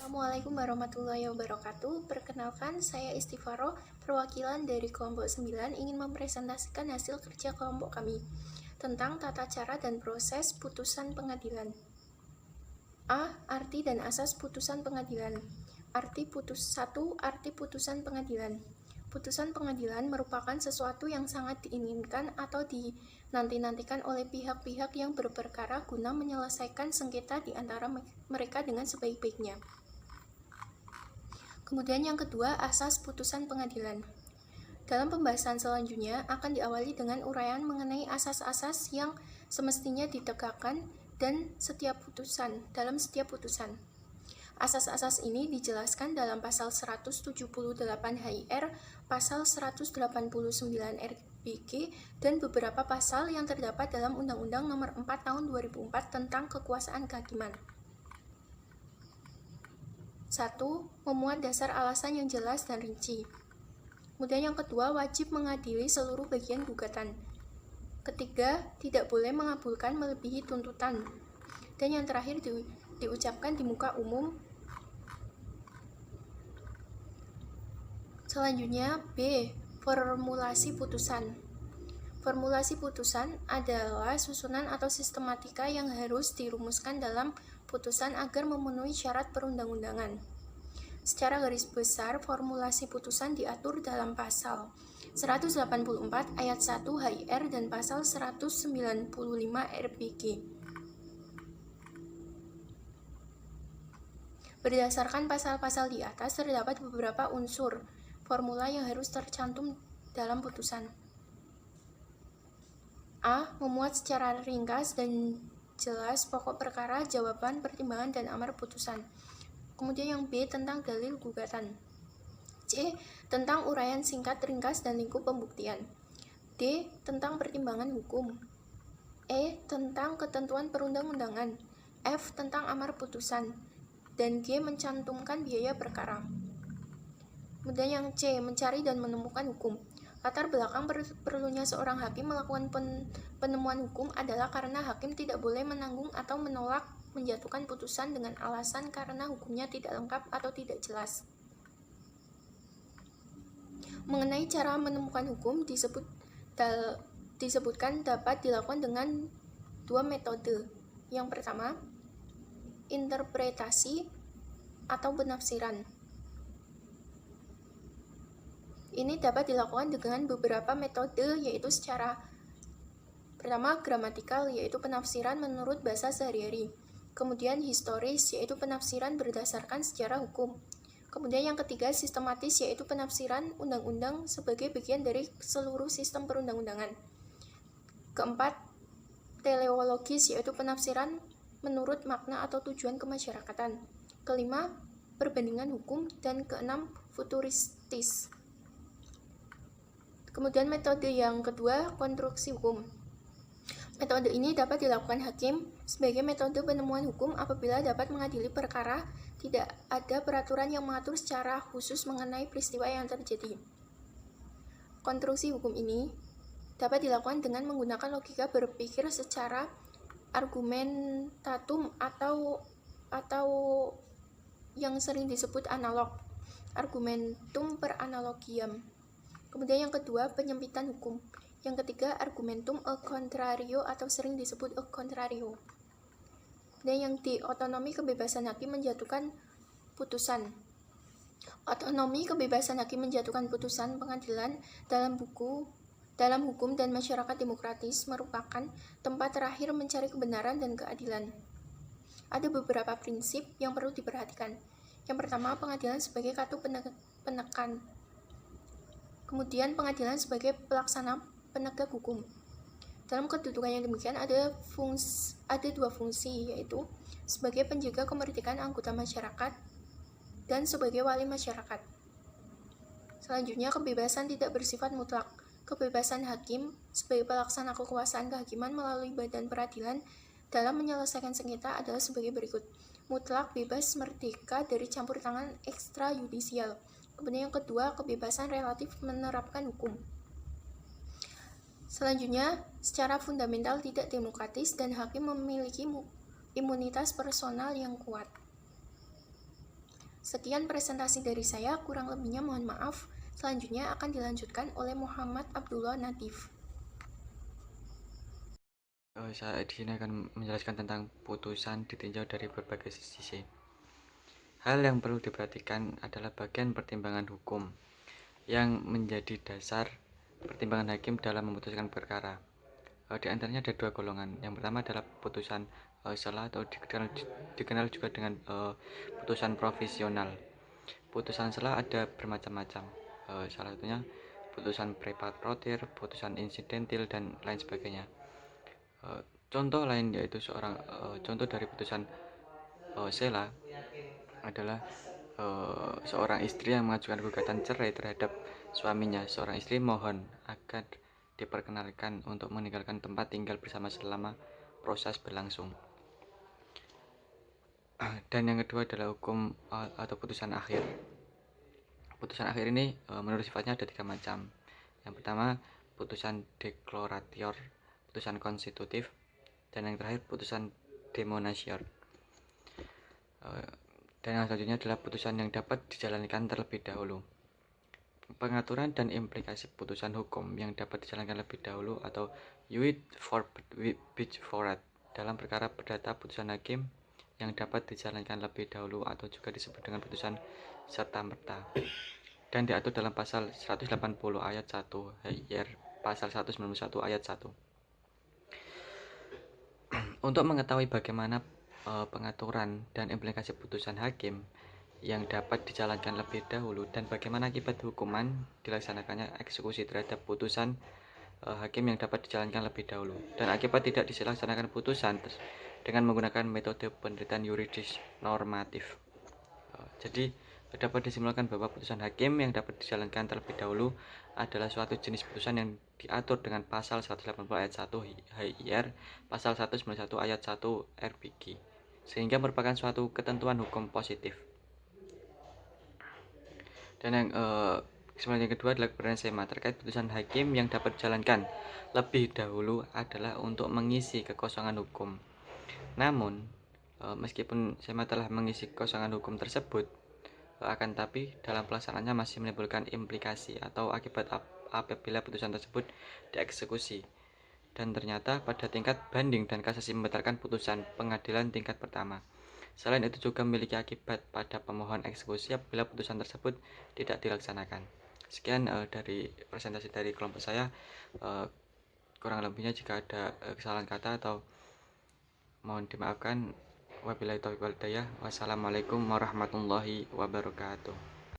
Assalamualaikum warahmatullahi wabarakatuh. Perkenalkan, saya Istifaro, perwakilan dari kelompok 9 ingin mempresentasikan hasil kerja kelompok kami tentang tata cara dan proses putusan pengadilan. A. Arti dan asas putusan pengadilan. Arti putusan pengadilan. Putusan pengadilan merupakan sesuatu yang sangat diinginkan atau dinanti-nantikan oleh pihak-pihak yang berperkara guna menyelesaikan sengketa di antara mereka dengan sebaik-baiknya. Kemudian yang kedua, asas putusan pengadilan. Dalam pembahasan selanjutnya akan diawali dengan uraian mengenai asas-asas yang semestinya ditegakkan dalam setiap putusan. Asas-asas ini dijelaskan dalam pasal 178 HIR, pasal 189 RBG, dan beberapa pasal yang terdapat dalam Undang-Undang Nomor 4 Tahun 2004 tentang Kekuasaan Kehakiman. 1. Memuat dasar alasan yang jelas dan rinci. Kemudian yang kedua, wajib mengadili seluruh bagian gugatan. Ketiga, tidak boleh mengabulkan melebihi tuntutan. Dan yang terakhir diucapkan di muka umum. Selanjutnya, B. Formulasi putusan. Formulasi putusan adalah susunan atau sistematika yang harus dirumuskan dalam putusan agar memenuhi syarat perundang-undangan. Secara garis besar, formulasi putusan diatur dalam pasal 184 ayat 1 HIR dan pasal 195 RBG. Berdasarkan pasal-pasal di atas, terdapat beberapa unsur formula yang harus tercantum dalam putusan. A. Memuat secara ringkas dan jelas pokok perkara, jawaban, pertimbangan, dan amar putusan. Kemudian yang B. Tentang dalil gugatan. C. Tentang uraian singkat, ringkas, dan lingkup pembuktian. D. Tentang pertimbangan hukum. E. Tentang ketentuan perundang-undangan. F. Tentang amar putusan. Dan G. Mencantumkan biaya perkara. Kemudian yang C. Mencari dan menemukan hukum. Latar belakang perlunya seorang hakim melakukan penemuan hukum adalah karena hakim tidak boleh menanggung atau menolak menjatuhkan putusan dengan alasan karena hukumnya tidak lengkap atau tidak jelas. Mengenai cara menemukan hukum, disebutkan dapat dilakukan dengan dua metode. Yang pertama, interpretasi atau penafsiran. Ini dapat dilakukan dengan beberapa metode, yaitu secara pertama gramatikal, yaitu penafsiran menurut bahasa sehari-hari. Kemudian historis, yaitu penafsiran berdasarkan sejarah hukum. Kemudian yang ketiga sistematis, yaitu penafsiran undang-undang sebagai bagian dari seluruh sistem perundang-undangan. Keempat, teleologis, yaitu penafsiran menurut makna atau tujuan kemasyarakatan. Kelima, perbandingan hukum. Dan keenam, futuristis. Kemudian metode yang kedua, konstruksi hukum. Metode ini dapat dilakukan hakim sebagai metode penemuan hukum apabila dapat mengadili perkara tidak ada peraturan yang mengatur secara khusus mengenai peristiwa yang terjadi. Konstruksi hukum ini dapat dilakukan dengan menggunakan logika berpikir secara argumentatum atau yang sering disebut analog, argumentum per analogiam. Kemudian yang kedua, penyempitan hukum. Yang ketiga, argumentum a contrario atau sering disebut a contrario. Dan yang D, otonomi kebebasan hakim menjatuhkan putusan. Otonomi kebebasan hakim menjatuhkan putusan pengadilan dalam hukum dan masyarakat demokratis merupakan tempat terakhir mencari kebenaran dan keadilan. Ada beberapa prinsip yang perlu diperhatikan. Yang pertama, pengadilan sebagai katu penekan. Kemudian pengadilan sebagai pelaksana penegak hukum. Dalam kedudukan yang demikian ada dua fungsi, yaitu sebagai penjaga kemerdekaan anggota masyarakat dan sebagai wali masyarakat. Selanjutnya, kebebasan tidak bersifat mutlak. Kebebasan hakim sebagai pelaksana kekuasaan kehakiman melalui badan peradilan dalam menyelesaikan sengketa adalah sebagai berikut. Mutlak, bebas, merdeka dari campur tangan ekstrayudisial. Kemudian yang kedua, kebebasan relatif menerapkan hukum. Selanjutnya, secara fundamental tidak demokratis dan hakim memiliki imunitas personal yang kuat. Sekian presentasi dari saya, kurang lebihnya mohon maaf. Selanjutnya akan dilanjutkan oleh Muhammad Abdullah Natif. Saya di sini akan menjelaskan tentang putusan ditinjau dari berbagai sisi. Hal yang perlu diperhatikan adalah bagian pertimbangan hukum yang menjadi dasar pertimbangan hakim dalam memutuskan perkara. Di antaranya ada dua golongan. Yang pertama adalah putusan sela atau dikenal juga dengan putusan provisional. Putusan sela ada bermacam-macam. Salah satunya putusan preparatotir, putusan insidentil, dan lain sebagainya. Contoh lain yaitu contoh dari putusan sela adalah seorang istri yang mengajukan gugatan cerai terhadap suaminya. Seorang istri mohon agar diperkenalkan untuk meninggalkan tempat tinggal bersama selama proses berlangsung. Dan yang kedua adalah hukum atau putusan akhir. Putusan akhir ini menurut sifatnya ada tiga macam. Yang pertama putusan deklaratior, putusan konstitutif, dan yang terakhir putusan demonasior. Dan yang selanjutnya adalah putusan yang dapat dijalankan terlebih dahulu. Pengaturan dan implikasi putusan hukum yang dapat dijalankan lebih dahulu atau iuit forat dalam perkara perdata putusan hakim yang dapat dijalankan lebih dahulu atau juga disebut dengan putusan serta-merta dan diatur dalam pasal 180 ayat 1 HIR pasal 191 ayat 1. Untuk mengetahui bagaimana pengaturan dan implikasi putusan hakim yang dapat dijalankan lebih dahulu dan bagaimana akibat hukuman dilaksanakannya eksekusi terhadap putusan hakim yang dapat dijalankan lebih dahulu dan akibat tidak dilaksanakan putusan dengan menggunakan metode penelitian yuridis normatif. Jadi dapat disimpulkan bahwa putusan hakim yang dapat dijalankan terlebih dahulu adalah suatu jenis putusan yang diatur dengan pasal 180 ayat 1 HIR, pasal 191 ayat 1 RBG, sehingga merupakan suatu ketentuan hukum positif. Dan yang kesimpulan yang kedua adalah kebenaran SEMA terkait putusan hakim yang dapat dijalankan lebih dahulu adalah untuk mengisi kekosongan hukum. Namun, meskipun SEMA telah mengisi kekosongan hukum tersebut, akan tapi dalam pelaksanaannya masih menimbulkan implikasi atau akibat apabila putusan tersebut dieksekusi. Dan ternyata pada tingkat banding dan kasasi membatalkan putusan pengadilan tingkat pertama. Selain itu juga memiliki akibat pada pemohon eksekusi apabila putusan tersebut tidak dilaksanakan. Sekian dari presentasi dari kelompok saya. Kurang lebihnya jika ada kesalahan kata atau mohon dimaafkan. Wabillahi taufiq wal hidayah. Wassalamualaikum warahmatullahi wabarakatuh.